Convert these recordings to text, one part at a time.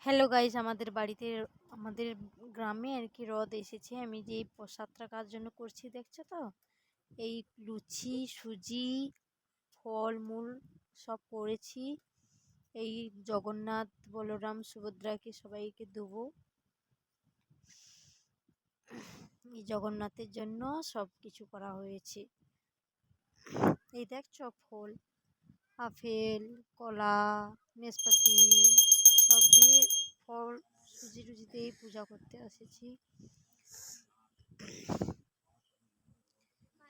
Hello guys, আমাদের গ্রামে আর কি রথ এসেছে। আমি যে এই প্রসাদটা কার জন্য করছি দেখছো তো? এই লুচি, সুজি, ফলমূল সব করেছি। এই জগন্নাথ, বলরাম, সুভদ্রাকে সবাইকে দেবো। এই জগন্নাথের জন্য সব কিছু করা হয়েছে। এই দেখছো ফল, আপেল, কলা, নেসপাতি সব দিয়ে ফল, সুজি টুজি দিয়ে পূজা করতে এসেছি।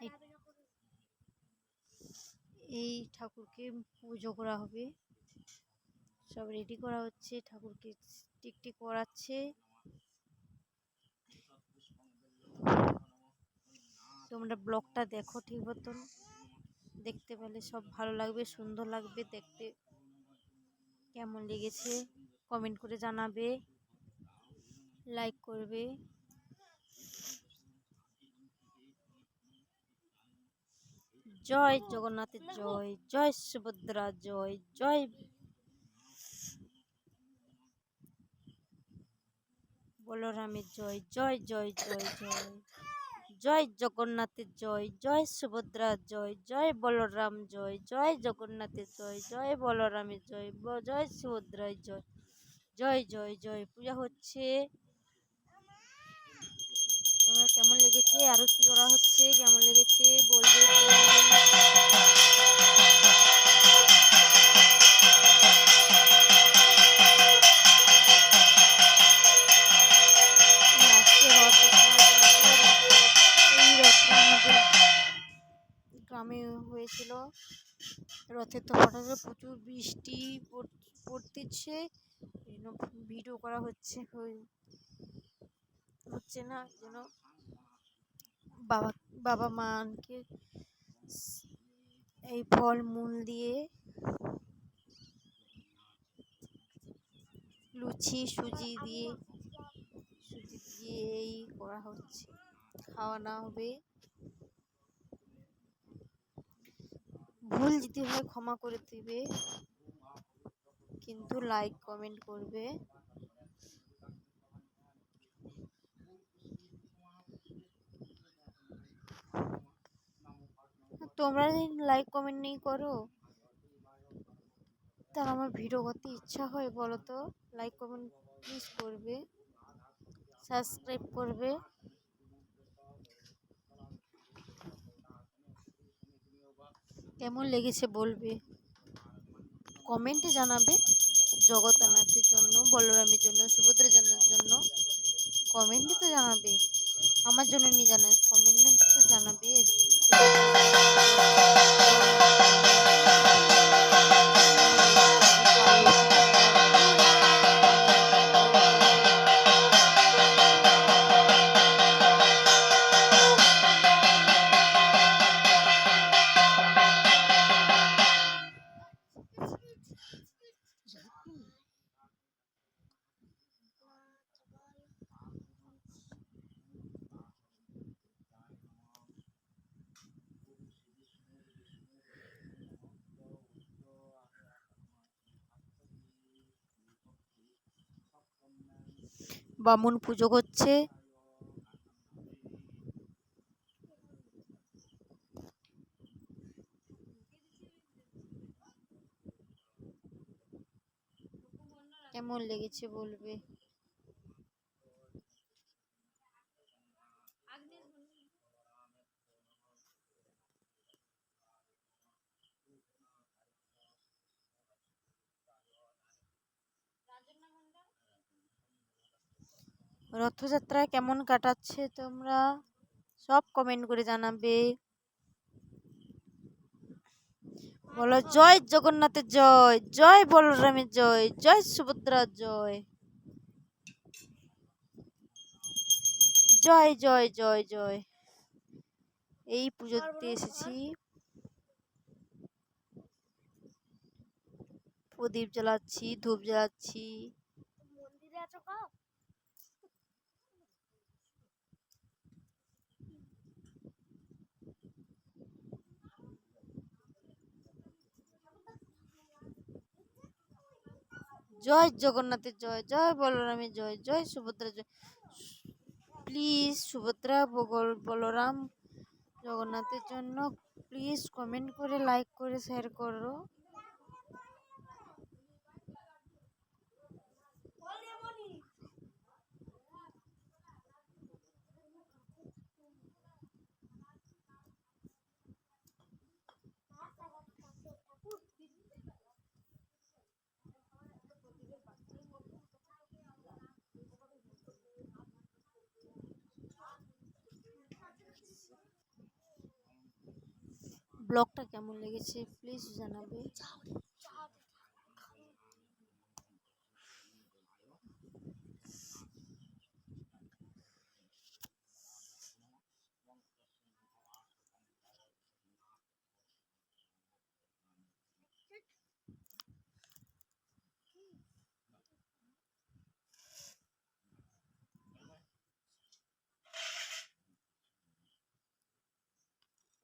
এই এই ঠাকুরকে পুজো করা হবে। সব রেডি করা হচ্ছে, ঠাকুরকে টিকটিক করাচ্ছে। তোমরা ব্লগটা দেখো ঠিক মতন, দেখতে পেলে সব ভালো লাগবে, সুন্দর লাগবে দেখতে। কেমন লেগেছে কমেন্ট করে জানাবে, লাইক করবে। জয় জগন্নাথের জয়, জয় সুভদ্রা জয়, জয় বলরামের জয়, জয় জয় জয় জয়, জয় জগন্নাথের জয়, জয় সুভদ্রার জয়, জয় বলরাম জয়, জয় জগন্নাথের জয়, জয় বলরামের জয়, জয় সুভদ্রার জয়, জয় জয় জয়। পূজা হচ্ছে। তোমরা কেমন লেগেছে, আরতি করা হচ্ছে, কেমন লেগেছে বলবে গ্রামে হয়েছিল। রথের তো হঠাৎ প্রচুর বৃষ্টি পড়তেছে, ভিডিও করা হচ্ছে না যেন। বাবা বাবা মাকে এই ফল মূল দিয়ে, লুচি সুজি দিয়ে এই করা হচ্ছে, খাওয়ানো হবে। ভুল যদি হয় ক্ষমা করে দিবে, কিন্তু লাইক কমেন্ট করবে। তোমরা লাইক কমেন্ট নেই করো, তার আমার ভিডিও করতে ইচ্ছা হয় বলো তো? লাইক কমেন্ট প্লিজ করবে, সাবস্ক্রাইব করবে। কেমন লেগেছে বলবে, কমেন্টে জানাবে। জগন্নাথের জন্য, বলরামের জন্য, সুভদ্রার জন্য কমেন্টে তো জানাবে। আমার জন্য নিয়ে জানাবে, কমেন্টে তো জানাবে। বামুন পুজো করছে। কেমন লেগেছে বলবে। রথযাত্রা কেমন কাটাচ্ছে তোমরা, সব কমেন্ট করে জানাবে। বলো জয় জগন্নাথের জয়, জয় বলরামের জয়, জয় সুভদ্রার জয়, জয় জয় জয় জয়। এই পুজো দিতে এসেছি, প্রদীপ জ্বালাচ্ছি, ধূপ জ্বালাচ্ছি। জয় জগন্নাথের জয়, জয় বলরামের জয়, জয় সুভদ্রা জয়। প্লিজ সুভদ্রা বলরাম জগন্নাথের জন্য প্লিজ কমেন্ট করে, লাইক করে, শেয়ার করো। ব্লগটা কেমন লেগেছে প্লিজ জানাবে।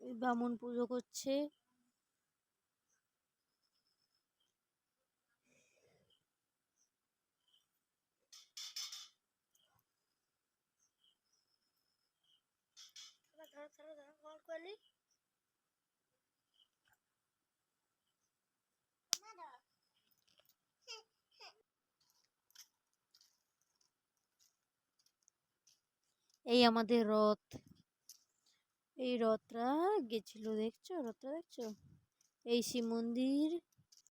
ব্রাহ্মণ পুজো করছে। এই আমাদের রথ, এই রথটা গেছিল, দেখছো রথটা দেখছো? এই শিব মন্দির